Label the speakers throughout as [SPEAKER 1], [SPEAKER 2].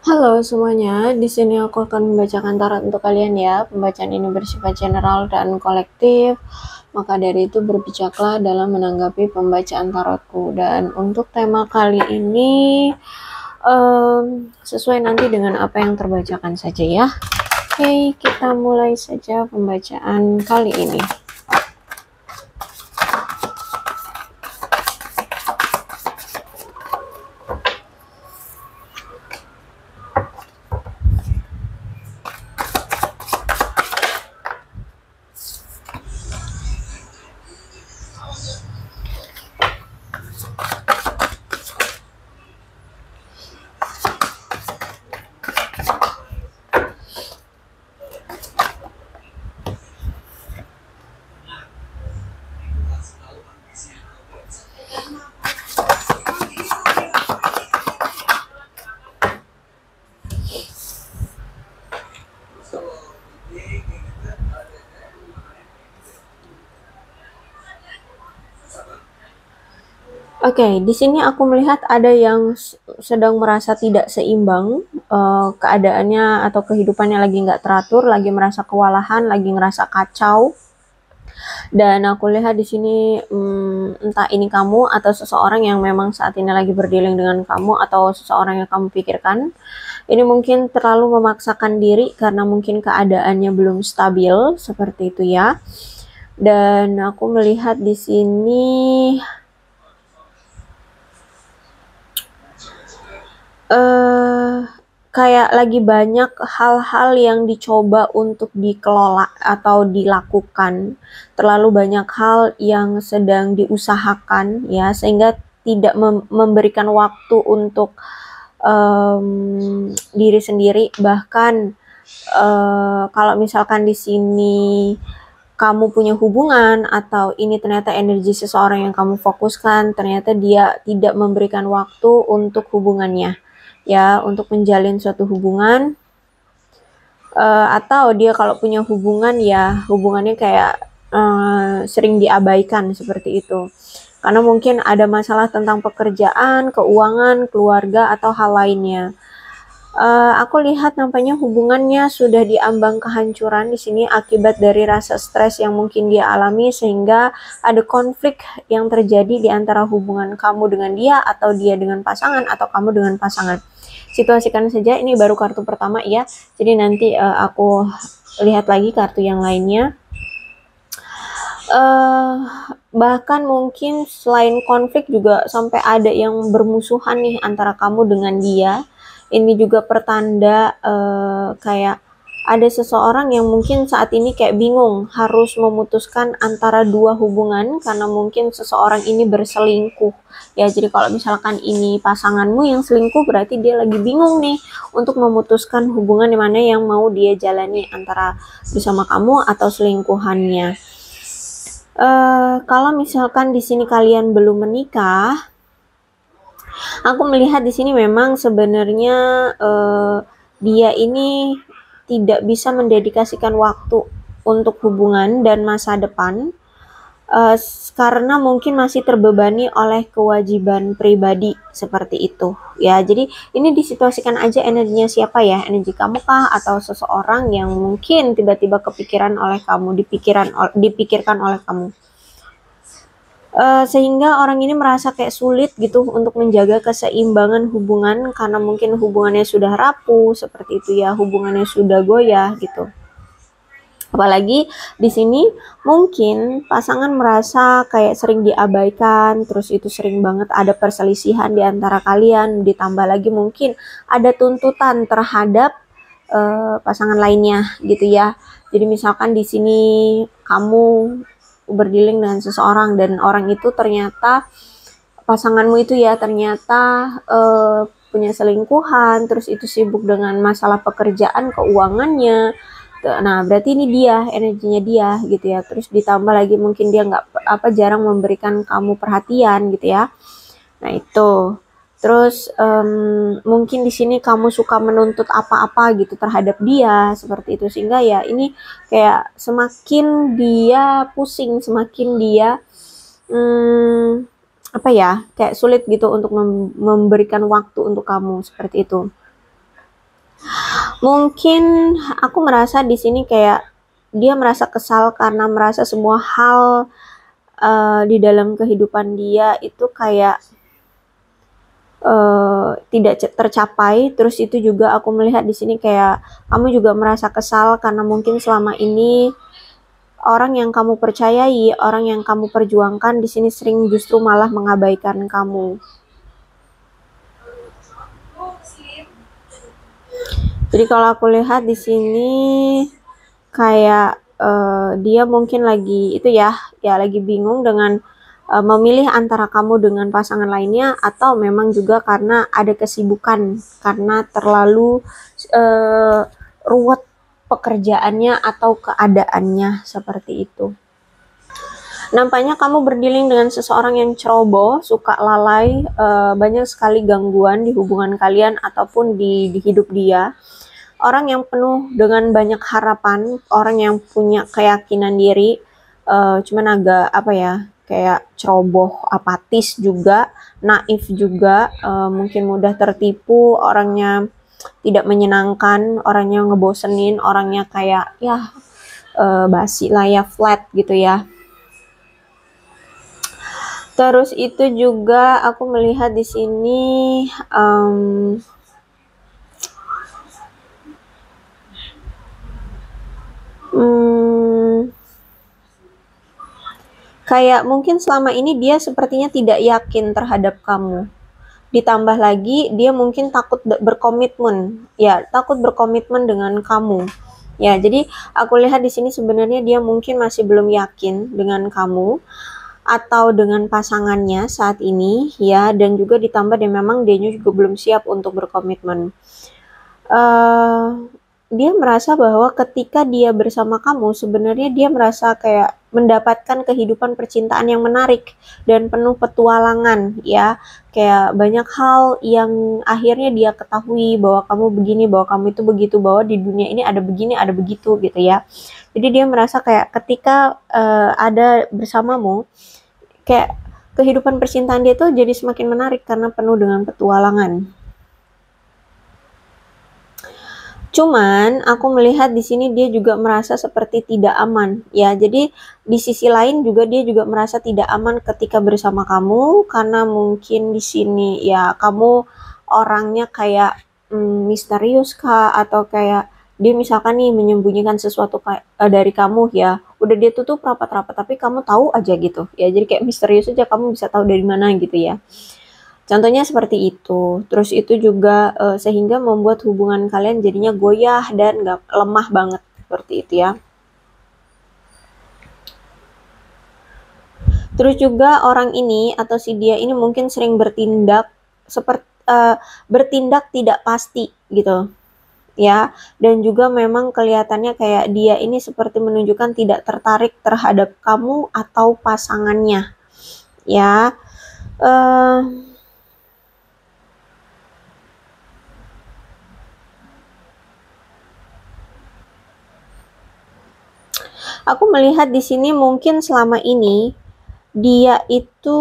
[SPEAKER 1] Halo semuanya, di sini aku akan membacakan tarot untuk kalian ya. Pembacaan ini bersifat general dan kolektif, maka dari itu berbijaklah dalam menanggapi pembacaan tarotku. Dan untuk tema kali ini sesuai nanti dengan apa yang terbacakan saja ya. Oke, kita mulai saja pembacaan kali ini. Oke, di sini aku melihat ada yang sedang merasa tidak seimbang, keadaannya atau kehidupannya lagi nggak teratur, lagi merasa kewalahan, lagi ngerasa kacau. Dan aku lihat di sini entah ini kamu atau seseorang yang memang saat ini lagi berdealing dengan kamu atau seseorang yang kamu pikirkan. Ini mungkin terlalu memaksakan diri karena mungkin keadaannya belum stabil seperti itu ya. Dan aku melihat di sini kayak lagi banyak hal-hal yang dicoba untuk dikelola atau dilakukan. Terlalu banyak hal yang sedang diusahakan ya, sehingga tidak memberikan waktu untuk diri sendiri. Bahkan kalau misalkan di sini kamu punya hubungan atau ini ternyata energi seseorang yang kamu fokuskan, ternyata dia tidak memberikan waktu untuk hubungannya ya, untuk menjalin suatu hubungan, atau dia kalau punya hubungan ya hubungannya kayak sering diabaikan seperti itu, karena mungkin ada masalah tentang pekerjaan, keuangan, keluarga, atau hal lainnya. Aku lihat nampaknya hubungannya sudah diambang kehancuran di sini akibat dari rasa stres yang mungkin dia alami, sehingga ada konflik yang terjadi di antara hubungan kamu dengan dia, atau dia dengan pasangan, atau kamu dengan pasangan. Situasikan saja, ini baru kartu pertama ya, jadi nanti aku lihat lagi kartu yang lainnya. Bahkan mungkin selain konflik juga sampai ada yang bermusuhan nih antara kamu dengan dia. Ini juga pertanda kayak ada seseorang yang mungkin saat ini kayak bingung harus memutuskan antara dua hubungan karena mungkin seseorang ini berselingkuh ya. Jadi kalau misalkan ini pasanganmu yang selingkuh, berarti dia lagi bingung nih untuk memutuskan hubungan di mana yang mau dia jalani, antara bersama kamu atau selingkuhannya. Kalau misalkan di sini kalian belum menikah, aku melihat di sini memang sebenarnya dia ini tidak bisa mendedikasikan waktu untuk hubungan dan masa depan, karena mungkin masih terbebani oleh kewajiban pribadi seperti itu ya. Jadi ini disituasikan aja energinya siapa ya, energi kamu kah atau seseorang yang mungkin tiba-tiba kepikiran oleh kamu, dipikirkan oleh kamu. Sehingga orang ini merasa kayak sulit gitu untuk menjaga keseimbangan hubungan karena mungkin hubungannya sudah rapuh seperti itu ya, hubungannya sudah goyah gitu. Apalagi di sini mungkin pasangan merasa kayak sering diabaikan, terus itu sering banget ada perselisihan di antara kalian, ditambah lagi mungkin ada tuntutan terhadap pasangan lainnya gitu ya. Jadi misalkan di sini kamu berdealing dengan seseorang dan orang itu ternyata pasanganmu itu ya ternyata punya selingkuhan, terus itu sibuk dengan masalah pekerjaan, keuangannya. Nah, berarti ini dia, energinya dia gitu ya. Terus ditambah lagi mungkin dia jarang memberikan kamu perhatian gitu ya. Nah, itu. Terus mungkin di sini kamu suka menuntut apa-apa gitu terhadap dia seperti itu, sehingga ya ini kayak semakin dia pusing, semakin dia kayak sulit gitu untuk memberikan waktu untuk kamu seperti itu. Mungkin aku merasa di sini kayak dia merasa kesal karena merasa semua hal di dalam kehidupan dia itu kayak tidak tercapai. Terus itu juga aku melihat di sini kayak kamu juga merasa kesal karena mungkin selama ini orang yang kamu percayai, orang yang kamu perjuangkan di sini sering justru malah mengabaikan kamu. Jadi kalau aku lihat di sini kayak dia mungkin lagi itu ya lagi bingung dengan memilih antara kamu dengan pasangan lainnya, atau memang juga karena ada kesibukan karena terlalu ruwet pekerjaannya atau keadaannya seperti itu. Nampaknya kamu berdealing dengan seseorang yang ceroboh, suka lalai, banyak sekali gangguan di hubungan kalian ataupun di hidup dia. Orang yang penuh dengan banyak harapan, orang yang punya keyakinan diri, cuman agak apa ya, kayak ceroboh, apatis juga, naif juga, mungkin mudah tertipu, orangnya tidak menyenangkan, orangnya ngebosenin, orangnya kayak ya basi lah ya, flat gitu ya. Terus itu juga aku melihat di sini kayak mungkin selama ini dia sepertinya tidak yakin terhadap kamu. Ditambah lagi dia mungkin takut berkomitmen, ya takut berkomitmen dengan kamu. Ya, jadi aku lihat di sini sebenarnya dia mungkin masih belum yakin dengan kamu atau dengan pasangannya saat ini ya, dan juga ditambah dan memang dia juga belum siap untuk berkomitmen. Dia merasa bahwa ketika dia bersama kamu sebenarnya dia merasa kayak mendapatkan kehidupan percintaan yang menarik dan penuh petualangan ya, kayak banyak hal yang akhirnya dia ketahui bahwa kamu begini, bahwa kamu itu begitu, bahwa di dunia ini ada begini, ada begitu gitu ya. Jadi dia merasa kayak ketika ada bersamamu, kayak kehidupan percintaan dia tuh jadi semakin menarik karena penuh dengan petualangan. Cuman aku melihat di sini dia juga merasa seperti tidak aman ya. Jadi di sisi lain juga dia juga merasa tidak aman ketika bersama kamu karena mungkin di sini ya kamu orangnya kayak misterius kah, atau kayak dia misalkan nih menyembunyikan sesuatu dari kamu ya. Udah dia tutup rapat-rapat tapi kamu tahu aja gitu ya. Jadi kayak misterius aja, kamu bisa tahu dari mana gitu ya. Contohnya seperti itu. Terus itu juga sehingga membuat hubungan kalian jadinya goyah dan gak lemah banget seperti itu ya. Terus juga orang ini atau si dia ini mungkin sering bertindak seperti bertindak tidak pasti gitu ya, dan juga memang kelihatannya kayak dia ini seperti menunjukkan tidak tertarik terhadap kamu atau pasangannya ya. Aku melihat di sini mungkin selama ini dia itu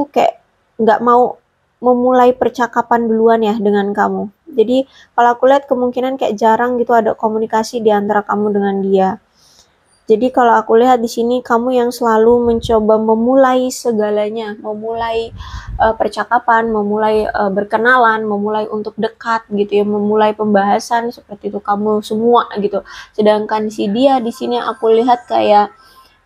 [SPEAKER 1] kayak nggak mau memulai percakapan duluan ya dengan kamu. Jadi kalau aku lihat kemungkinan kayak jarang gitu ada komunikasi di antara kamu dengan dia. Jadi kalau aku lihat di sini kamu yang selalu mencoba memulai segalanya, memulai percakapan, memulai berkenalan, memulai untuk dekat gitu ya, memulai pembahasan seperti itu kamu semua gitu. Sedangkan si dia di sini aku lihat kayak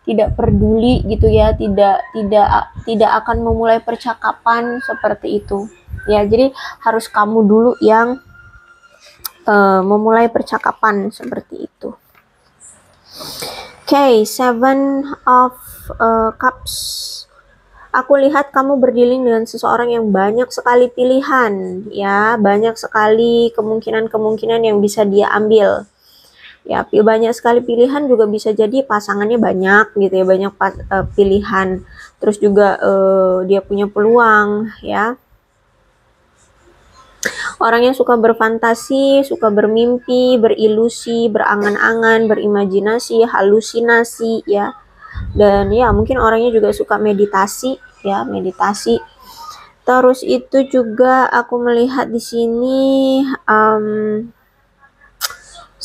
[SPEAKER 1] tidak peduli gitu ya, tidak akan memulai percakapan seperti itu. Ya, jadi harus kamu dulu yang memulai percakapan seperti itu. Okay, 7 of Cups. Aku lihat kamu berdealing dengan seseorang yang banyak sekali pilihan, ya, banyak sekali kemungkinan-kemungkinan yang bisa dia ambil. Ya, banyak sekali pilihan juga bisa jadi pasangannya banyak gitu ya, banyak pilihan. Terus juga dia punya peluang, ya. Orang yang suka berfantasi, suka bermimpi, berilusi, berangan-angan, berimajinasi, halusinasi ya. Dan ya mungkin orangnya juga suka meditasi ya, meditasi. Terus itu juga aku melihat di sini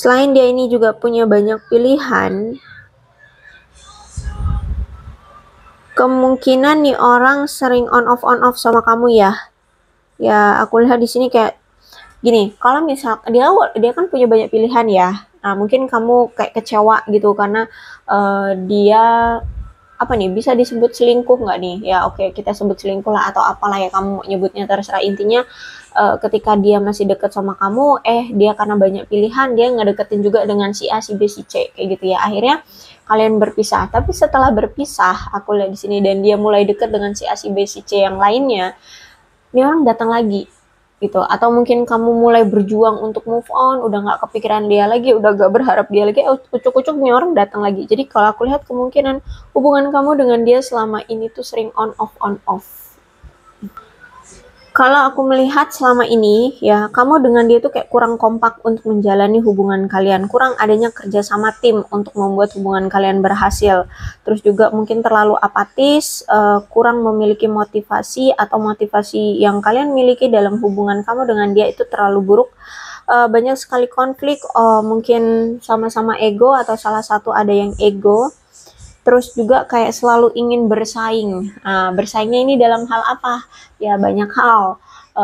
[SPEAKER 1] Selain dia ini juga punya banyak pilihan, kemungkinan nih orang sering on off sama kamu ya. Ya, aku lihat di sini kayak gini, kalau misal dia kan punya banyak pilihan ya. Nah, mungkin kamu kayak kecewa gitu karena dia apa nih, bisa disebut selingkuh nggak nih? Ya oke, kita sebut selingkuh lah atau apalah ya kamu mau nyebutnya, terserah. Intinya ketika dia masih deket sama kamu, dia karena banyak pilihan dia ngedeketin juga dengan si A, si B, si C kayak gitu ya. Akhirnya kalian berpisah. Tapi setelah berpisah, aku lihat di sini, dan dia mulai deket dengan si A, si B, si C yang lainnya, ini orang datang lagi gitu. Atau mungkin kamu mulai berjuang untuk move on, udah nggak kepikiran dia lagi, udah gak berharap dia lagi, ucuk-ucuk nih orang datang lagi. Jadi kalau aku lihat kemungkinan hubungan kamu dengan dia selama ini tuh sering on off. Kalau aku melihat selama ini ya, kamu dengan dia tuh kayak kurang kompak untuk menjalani hubungan kalian, kurang adanya kerja sama tim untuk membuat hubungan kalian berhasil. Terus juga mungkin terlalu apatis, kurang memiliki motivasi, atau motivasi yang kalian miliki dalam hubungan kamu dengan dia itu terlalu buruk. Banyak sekali konflik, mungkin sama-sama ego atau salah satu ada yang ego. Terus juga kayak selalu ingin bersaing. Bersaingnya ini dalam hal apa? Ya banyak hal.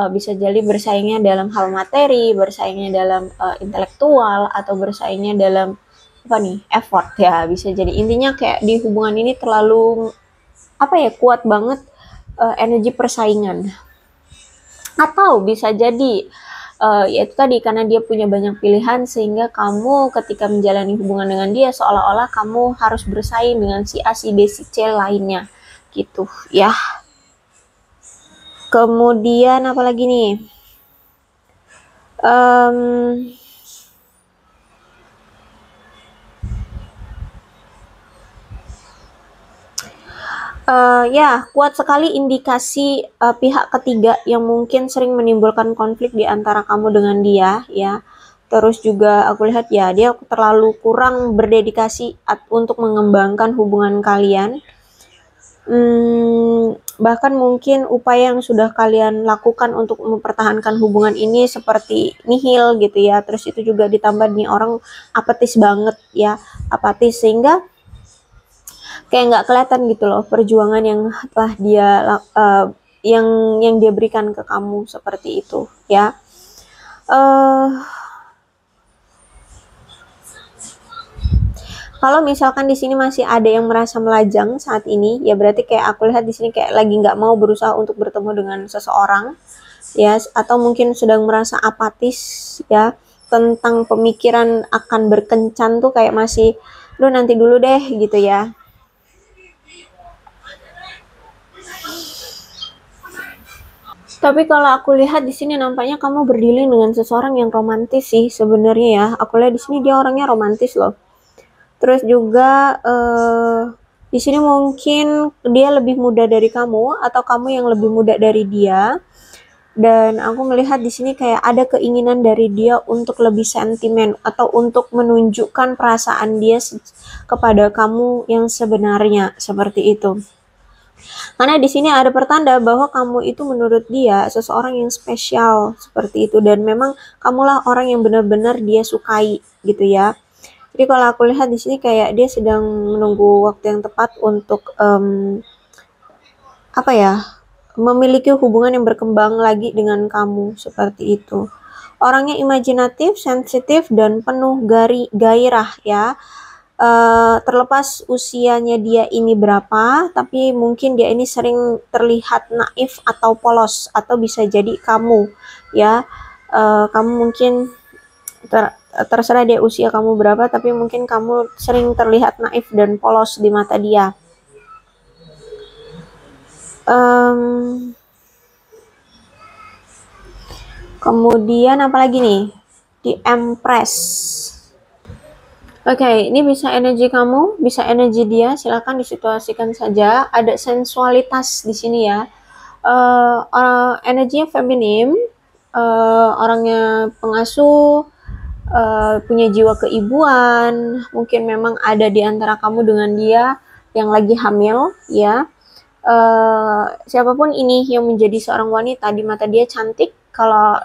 [SPEAKER 1] Bisa jadi bersaingnya dalam hal materi, bersaingnya dalam intelektual, atau bersaingnya dalam apa nih, effort ya. Bisa jadi intinya kayak di hubungan ini terlalu apa ya, kuat banget energi persaingan. Atau bisa jadi yaitu tadi, karena dia punya banyak pilihan sehingga kamu ketika menjalani hubungan dengan dia seolah-olah kamu harus bersaing dengan si A, si B, si C lainnya gitu ya. Kemudian apalagi nih, ya kuat sekali indikasi pihak ketiga yang mungkin sering menimbulkan konflik di antara kamu dengan dia ya. Terus juga aku lihat ya, dia terlalu kurang berdedikasi untuk mengembangkan hubungan kalian. Bahkan mungkin upaya yang sudah kalian lakukan untuk mempertahankan hubungan ini seperti nihil gitu ya. Terus itu juga ditambah nih orang apatis banget ya, apatis, sehingga kayak nggak kelihatan gitu loh perjuangan yang telah dia yang dia berikan ke kamu seperti itu ya. Kalau misalkan di sini masih ada yang merasa melajang saat ini, ya berarti kayak aku lihat di sini kayak lagi nggak mau berusaha untuk bertemu dengan seseorang, ya, atau mungkin sedang merasa apatis, ya, tentang pemikiran akan berkencan tuh kayak masih, duh nanti dulu deh gitu ya. Tapi kalau aku lihat di sini nampaknya kamu berdealing dengan seseorang yang romantis sih sebenarnya ya. Aku lihat di sini dia orangnya romantis loh. Terus juga di sini mungkin dia lebih muda dari kamu atau kamu yang lebih muda dari dia. Dan aku melihat di sini kayak ada keinginan dari dia untuk lebih sentimen atau untuk menunjukkan perasaan dia kepada kamu yang sebenarnya seperti itu. Karena di sini ada pertanda bahwa kamu itu menurut dia seseorang yang spesial seperti itu, dan memang kamulah orang yang benar-benar dia sukai gitu ya. Jadi kalau aku lihat di sini kayak dia sedang menunggu waktu yang tepat untuk apa ya, memiliki hubungan yang berkembang lagi dengan kamu seperti itu. Orangnya imajinatif, sensitif, dan penuh gairah ya. Terlepas usianya dia ini berapa, tapi mungkin dia ini sering terlihat naif atau polos, atau bisa jadi kamu ya. Kamu mungkin terserah dia usia kamu berapa, tapi mungkin kamu sering terlihat naif dan polos di mata dia. Kemudian apalagi nih, di Empress. Oke, ini bisa energi kamu, bisa energi dia, silakan disituasikan saja. Ada sensualitas di sini ya. Energinya feminim, orangnya pengasuh, punya jiwa keibuan, mungkin memang ada di antara kamu dengan dia yang lagi hamil ya. Siapapun ini yang menjadi seorang wanita, di mata dia cantik, kalau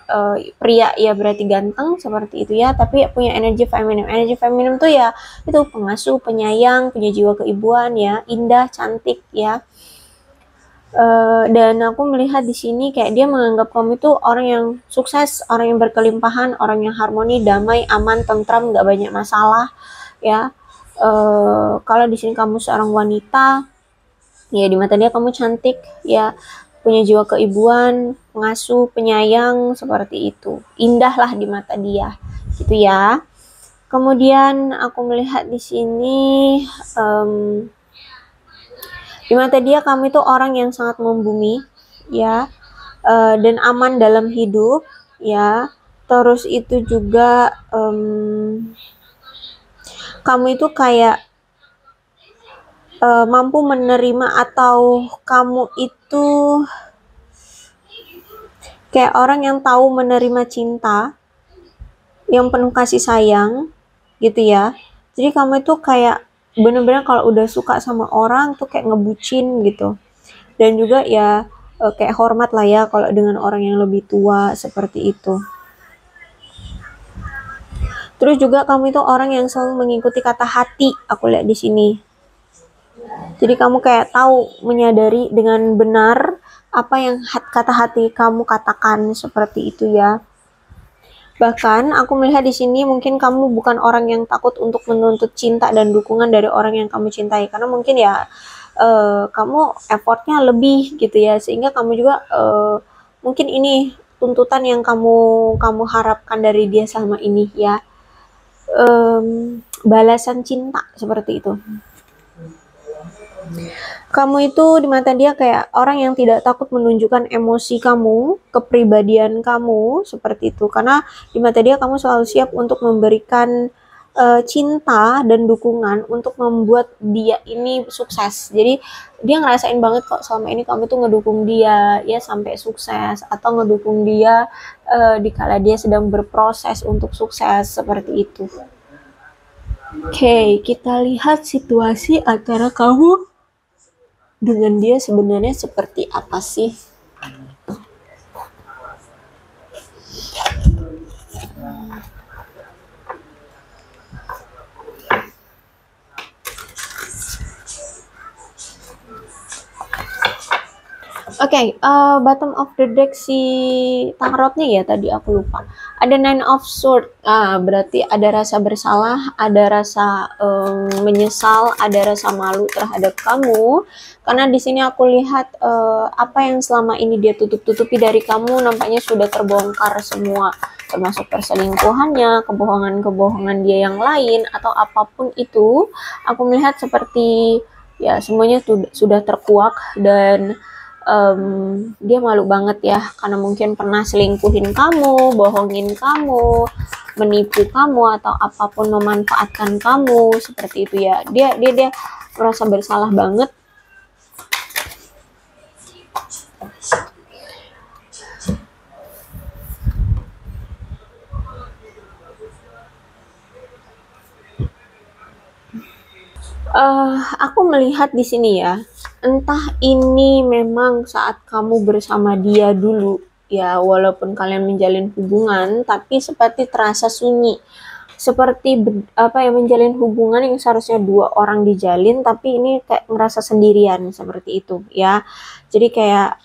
[SPEAKER 1] pria ya berarti ganteng seperti itu ya, tapi punya energi feminim. Energi feminim tuh ya itu pengasuh, penyayang, punya jiwa keibuan ya, indah, cantik ya. Dan aku melihat di sini kayak dia menganggap kamu itu orang yang sukses, orang yang berkelimpahan, orang yang harmoni, damai, aman, tentram, nggak banyak masalah ya. Kalau di sini kamu seorang wanita, ya di mata dia kamu cantik ya, punya jiwa keibuan, pengasuh, penyayang seperti itu, indah lah di mata dia, gitu ya. Kemudian aku melihat di sini di mata dia kamu itu orang yang sangat membumi ya, dan aman dalam hidup ya. Terus itu juga kamu itu kayak mampu menerima, atau kamu itu kayak orang yang tahu menerima cinta yang penuh kasih sayang gitu ya. Jadi kamu itu kayak bener-bener kalau udah suka sama orang tuh kayak ngebucin gitu. Dan juga ya kayak hormat lah ya kalau dengan orang yang lebih tua seperti itu. Terus juga kamu itu orang yang selalu mengikuti kata hati, aku lihat di sini. Jadi kamu kayak tahu, menyadari dengan benar apa yang kata hati kamu katakan seperti itu ya. Bahkan aku melihat di sini mungkin kamu bukan orang yang takut untuk menuntut cinta dan dukungan dari orang yang kamu cintai, karena mungkin ya kamu effortnya lebih gitu ya, sehingga kamu juga mungkin ini tuntutan yang kamu harapkan dari dia selama ini ya, balasan cinta seperti itu. Kamu itu di mata dia kayak orang yang tidak takut menunjukkan emosi kamu, kepribadian kamu seperti itu, karena di mata dia kamu selalu siap untuk memberikan cinta dan dukungan untuk membuat dia ini sukses. Jadi dia ngerasain banget kok selama ini kamu tuh ngedukung dia ya sampai sukses, atau ngedukung dia dikala dia sedang berproses untuk sukses seperti itu. Oke, kita lihat situasi antara kamu dengan dia sebenarnya seperti apa sih? Oke, bottom of the deck si tarotnya ya tadi aku lupa. Ada Nine of Swords. Berarti ada rasa bersalah, ada rasa menyesal, ada rasa malu terhadap kamu. Karena di sini aku lihat apa yang selama ini dia tutup-tutupi dari kamu nampaknya sudah terbongkar semua, termasuk perselingkuhannya, kebohongan-kebohongan dia yang lain, atau apapun itu. Aku melihat seperti ya semuanya sudah terkuak, dan dia malu banget ya, karena mungkin pernah selingkuhin kamu, bohongin kamu, menipu kamu, atau apapun memanfaatkan kamu seperti itu ya. Dia merasa bersalah banget. Aku melihat di sini ya, entah ini memang saat kamu bersama dia dulu ya, walaupun kalian menjalin hubungan, tapi seperti terasa sunyi, seperti menjalin hubungan yang seharusnya dua orang dijalin, tapi ini kayak ngerasa sendirian seperti itu ya. Jadi kayak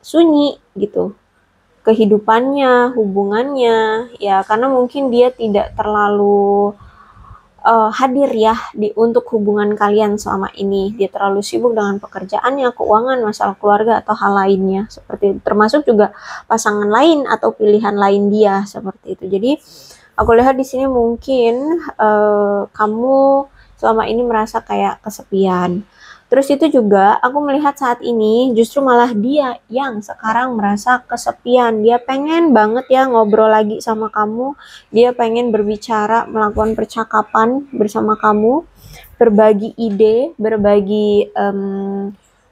[SPEAKER 1] sunyi gitu kehidupannya, hubungannya ya, karena mungkin dia tidak terlalu hadir ya untuk hubungan kalian selama ini. Dia terlalu sibuk dengan pekerjaannya, keuangan, masalah keluarga, atau hal lainnya seperti itu. Termasuk juga pasangan lain atau pilihan lain dia seperti itu. Jadi aku lihat di sini mungkin kamu selama ini merasa kayak kesepian. Terus itu juga aku melihat saat ini justru malah dia yang sekarang merasa kesepian. Dia pengen banget ya ngobrol lagi sama kamu. Dia pengen berbicara, melakukan percakapan bersama kamu, berbagi ide, berbagi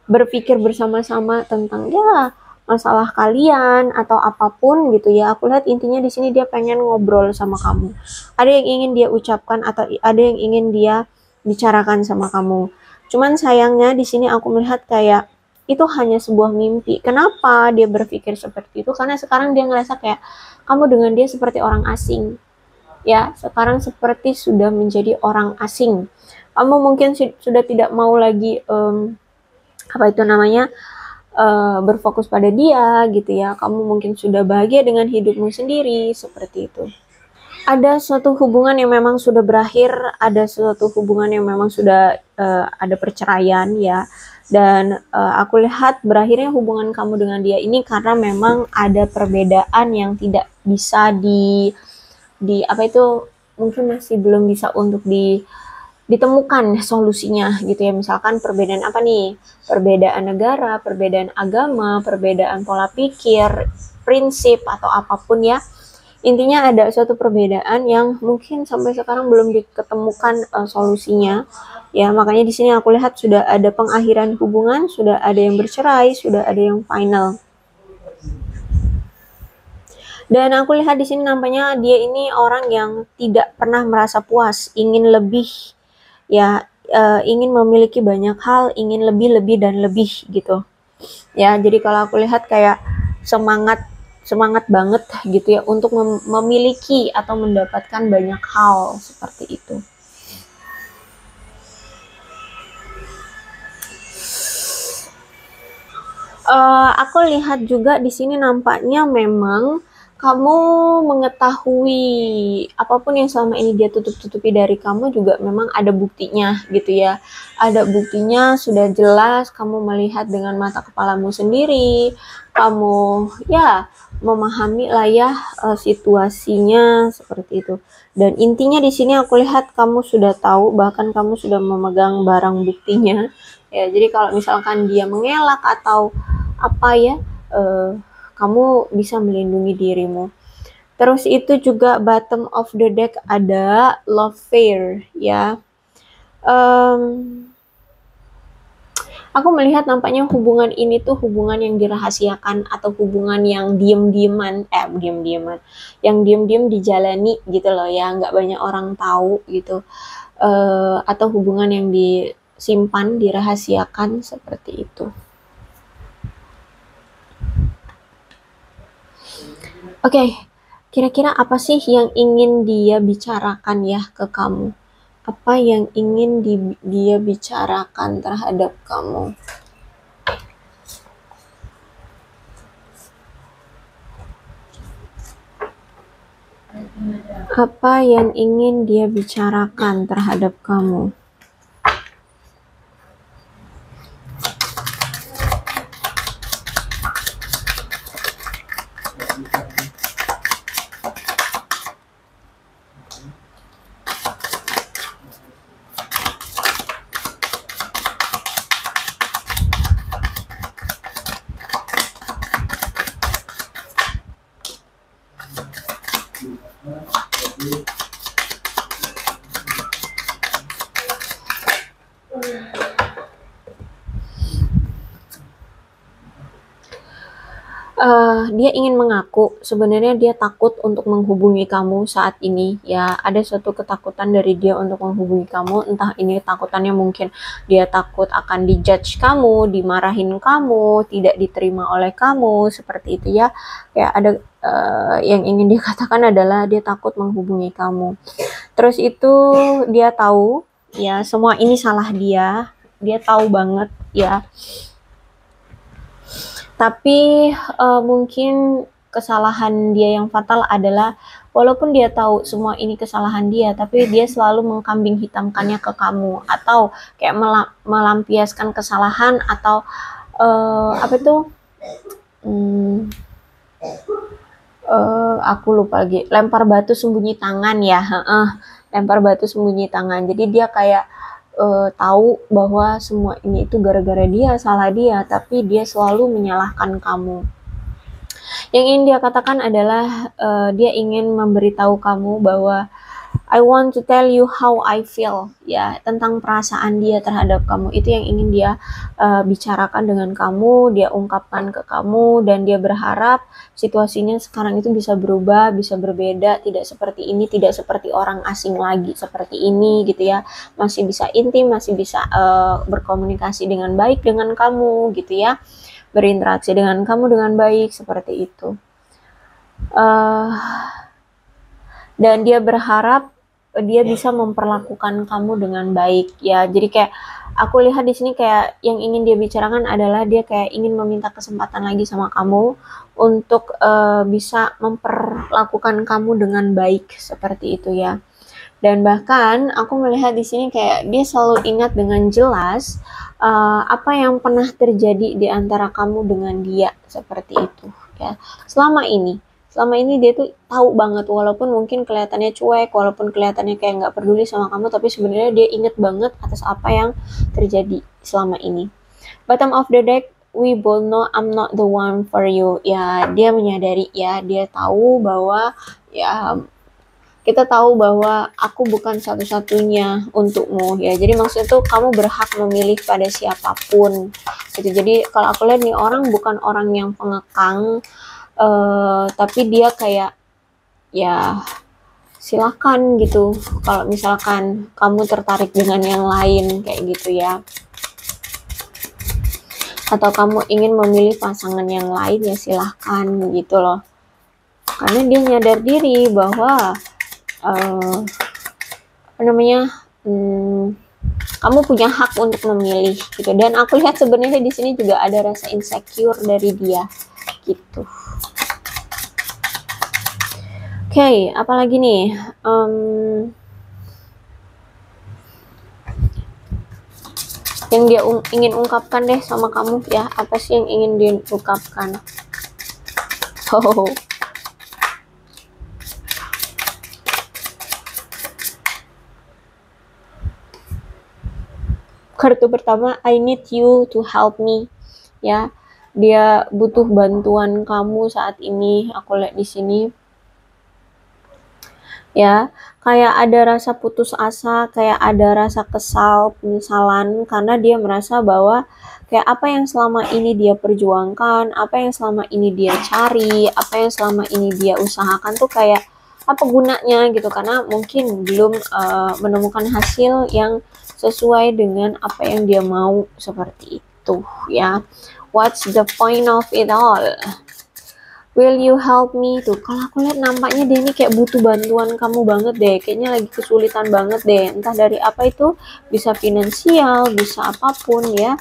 [SPEAKER 1] berpikir bersama-sama tentang ya masalah kalian atau apapun gitu ya. Aku lihat intinya di sini dia pengen ngobrol sama kamu. Ada yang ingin dia ucapkan atau ada yang ingin dia bicarakan sama kamu. Cuman sayangnya di sini aku melihat kayak itu hanya sebuah mimpi. Kenapa dia berpikir seperti itu? Karena sekarang dia ngerasa kayak kamu dengan dia seperti orang asing. Ya, sekarang seperti sudah menjadi orang asing. Kamu mungkin sudah tidak mau lagi apa itu namanya, berfokus pada dia gitu ya. Kamu mungkin sudah bahagia dengan hidupmu sendiri, seperti itu. Ada suatu hubungan yang memang sudah berakhir, ada suatu hubungan yang memang sudah ada perceraian ya. Dan aku lihat berakhirnya hubungan kamu dengan dia ini karena memang ada perbedaan yang tidak bisa di apa itu, mungkin masih belum bisa untuk ditemukan solusinya gitu ya. Misalkan perbedaan apa nih? Perbedaan negara, perbedaan agama, perbedaan pola pikir, prinsip atau apapun ya. Intinya ada suatu perbedaan yang mungkin sampai sekarang belum diketemukan solusinya. Ya, makanya di sini aku lihat sudah ada pengakhiran hubungan, sudah ada yang bercerai, sudah ada yang final. Dan aku lihat di sini nampaknya dia ini orang yang tidak pernah merasa puas, ingin lebih ya, ingin memiliki banyak hal, ingin lebih dan lebih gitu. Ya, jadi kalau aku lihat kayak semangat banget gitu ya untuk memiliki atau mendapatkan banyak hal seperti itu. Aku lihat juga di sini nampaknya memang kamu mengetahui apapun yang selama ini dia tutup-tutupi dari kamu juga memang ada buktinya gitu ya. Ada buktinya, sudah jelas kamu melihat dengan mata kepalamu sendiri. Kamu ya memahami lah ya situasinya seperti itu. Dan intinya di sini aku lihat kamu sudah tahu, bahkan kamu sudah memegang barang buktinya. Ya, jadi kalau misalkan dia mengelak atau apa ya, kamu bisa melindungi dirimu. Terus itu juga bottom of the deck ada love affair ya. Aku melihat nampaknya hubungan ini tuh hubungan yang dirahasiakan atau hubungan yang diem-dieman, yang diem-diem dijalani gitu loh ya, nggak banyak orang tahu gitu. Atau hubungan yang disimpan, dirahasiakan seperti itu. Oke, kira-kira apa sih yang ingin dia bicarakan ya ke kamu? Apa yang ingin dia bicarakan terhadap kamu? Apa yang ingin dia bicarakan terhadap kamu? Dia ingin mengaku sebenarnya dia takut untuk menghubungi kamu saat ini ya. Ada suatu ketakutan dari dia untuk menghubungi kamu, entah ini takutannya mungkin dia takut akan dijudge kamu, dimarahin kamu, tidak diterima oleh kamu seperti itu ya. Ya ada yang ingin dia katakan adalah dia takut menghubungi kamu. Terus itu dia tahu ya semua ini salah dia tahu banget ya. Tapi mungkin kesalahan dia yang fatal adalah walaupun dia tahu semua ini kesalahan dia, tapi dia selalu mengkambing hitamkannya ke kamu atau kayak melampiaskan kesalahan atau apa itu? Aku lupa lagi. Lempar batu sembunyi tangan ya. Lempar batu sembunyi tangan. Jadi dia kayak tahu bahwa semua ini itu gara-gara dia, salah dia, tapi dia selalu menyalahkan kamu. Yang ingin dia katakan adalah dia ingin memberitahu kamu bahwa I want to tell you how I feel, ya, tentang perasaan dia terhadap kamu. Itu yang ingin dia bicarakan dengan kamu, dia ungkapkan ke kamu, dan dia berharap situasinya sekarang itu bisa berubah, bisa berbeda, tidak seperti ini, tidak seperti orang asing lagi seperti ini gitu ya. Masih bisa intim, masih bisa berkomunikasi dengan baik dengan kamu gitu ya, berinteraksi dengan kamu dengan baik seperti itu. Dan dia berharap dia bisa memperlakukan kamu dengan baik ya. Jadi kayak aku lihat di sini kayak yang ingin dia bicarakan adalah dia kayak ingin meminta kesempatan lagi sama kamu untuk bisa memperlakukan kamu dengan baik seperti itu ya. Dan bahkan aku melihat di sini kayak dia selalu ingat dengan jelas apa yang pernah terjadi di antara kamu dengan dia seperti itu ya. Selama ini dia tuh tahu banget, walaupun mungkin kelihatannya cuek, walaupun kelihatannya kayak nggak peduli sama kamu, tapi sebenarnya dia inget banget atas apa yang terjadi selama ini. Bottom of the deck, we both know I'm not the one for you. Ya, dia menyadari ya, dia tahu bahwa ya kita tahu bahwa aku bukan satu-satunya untukmu ya. Jadi maksudnya tuh kamu berhak memilih pada siapapun gitu. Jadi kalau aku lihat nih orang bukan orang yang pengekang, tapi dia kayak ya silakan gitu kalau misalkan kamu tertarik dengan yang lain kayak gitu ya, atau kamu ingin memilih pasangan yang lain ya silahkan gitu loh, karena dia nyadar diri bahwa kamu punya hak untuk memilih gitu. Dan aku lihat sebenarnya di sini juga ada rasa insecure dari dia gitu. Oke, apalagi nih? Yang dia ingin ungkapkan deh sama kamu ya. Apa sih yang ingin dia ungkapkan? Oh. Kartu pertama, I need you to help me. Ya, dia butuh bantuan kamu saat ini. Aku lihat di sini. Ya, kayak ada rasa putus asa, kayak ada rasa kesal, penyesalan, karena dia merasa bahwa kayak apa yang selama ini dia perjuangkan, apa yang selama ini dia cari, apa yang selama ini dia usahakan tuh kayak apa gunanya gitu, karena mungkin belum menemukan hasil yang sesuai dengan apa yang dia mau seperti itu ya. What's the point of it all? Will you help me? Tuh, kalau aku lihat nampaknya dia ini kayak butuh bantuan kamu banget deh. Kayaknya lagi kesulitan banget deh. Entah dari apa itu, bisa finansial, bisa apapun ya.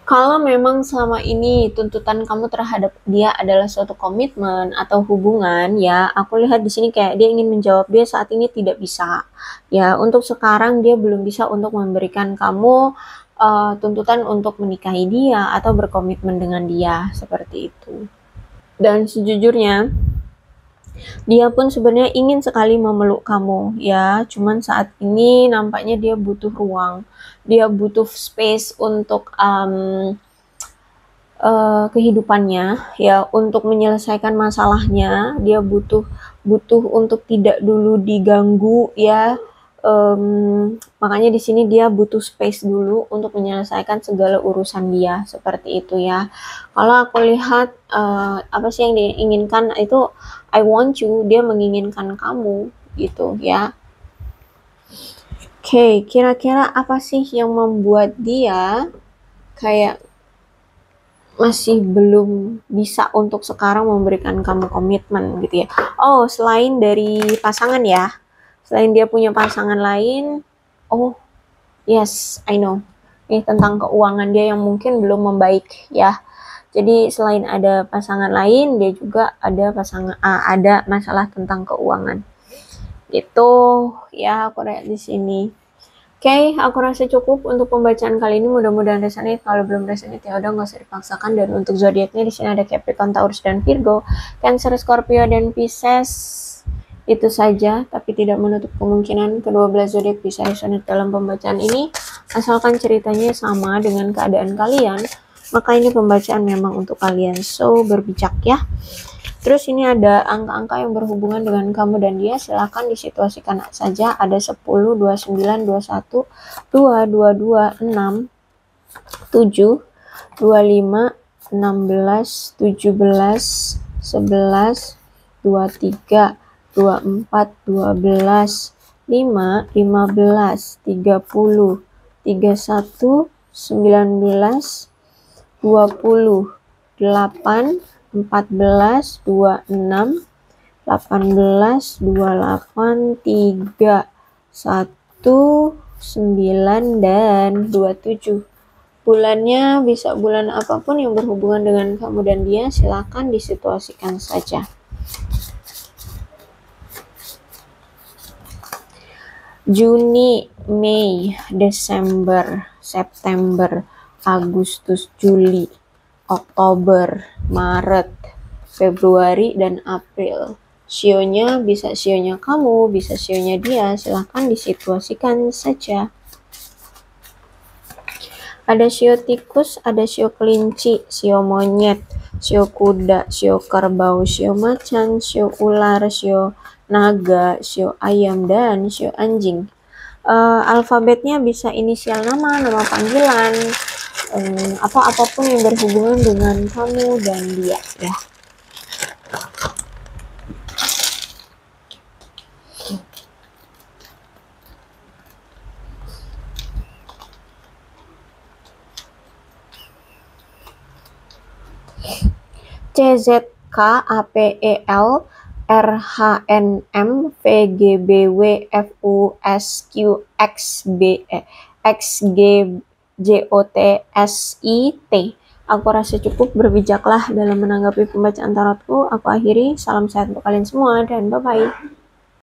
[SPEAKER 1] Kalau memang selama ini tuntutan kamu terhadap dia adalah suatu komitmen atau hubungan ya, aku lihat di sini kayak dia ingin menjawab dia saat ini tidak bisa. Ya, untuk sekarang dia belum bisa untuk memberikan kamu tuntutan untuk menikahi dia atau berkomitmen dengan dia seperti itu. Dan sejujurnya dia pun sebenarnya ingin sekali memeluk kamu ya, cuman saat ini nampaknya dia butuh ruang, dia butuh space untuk kehidupannya ya, untuk menyelesaikan masalahnya. Dia butuh untuk tidak dulu diganggu ya. Makanya di sini dia butuh space dulu untuk menyelesaikan segala urusan dia seperti itu ya. Kalau aku lihat apa sih yang diinginkan itu I want you, dia menginginkan kamu gitu ya. Oke, kira-kira apa sih yang membuat dia kayak masih belum bisa untuk sekarang memberikan kamu komitmen gitu ya? Oh, selain dari pasangan ya. Selain dia punya pasangan lain, oh yes, I know. Ini tentang keuangan dia yang mungkin belum membaik ya. Jadi selain ada pasangan lain, dia juga ada ada masalah tentang keuangan. Gitu ya, aku lihat di sini. Oke, aku rasa cukup untuk pembacaan kali ini. Mudah-mudahan resonate. Kalau belum resonate ya udah nggak usah dipaksakan. Dan untuk zodiaknya di sini ada Capricorn, Taurus, dan Virgo, Cancer, Scorpio, dan Pisces. Itu saja, tapi tidak menutup kemungkinan kedua belah zodiak bisa resonate dalam pembacaan ini. Asalkan ceritanya sama dengan keadaan kalian, maka ini pembacaan memang untuk kalian. So, berbijak ya. Terus ini ada angka-angka yang berhubungan dengan kamu dan dia, silahkan disituasikan saja. Ada 10, 29, 21, 2, 22, 6, 7, 25, 16, 17, 11, 23, 24, 12, 5, 15, 30, 31, 19, 20, 8, 14, 26, 18, 28, 3, 1, 9, dan 27. Bulannya bisa bulan apapun yang berhubungan dengan kamu dan dia, silakan disituasikan saja. Juni, Mei, Desember, September, Agustus, Juli, Oktober, Maret, Februari, dan April. Sionya bisa sionya kamu, bisa sionya dia, silahkan disituasikan saja. Ada sio tikus, ada sio kelinci, sio monyet, sio kuda, sio kerbau, sio macan, sio ular, sio naga, sio ayam, dan sio anjing. Alfabetnya bisa inisial nama, nama panggilan, apapun yang berhubungan dengan kamu dan dia ya. CZKAPEL RHNM VGBW FUSQ XGJOTSIT. Aku rasa cukup, berbijaklah dalam menanggapi pembacaan tarotku. Aku akhiri, salam sehat untuk kalian semua dan bye-bye.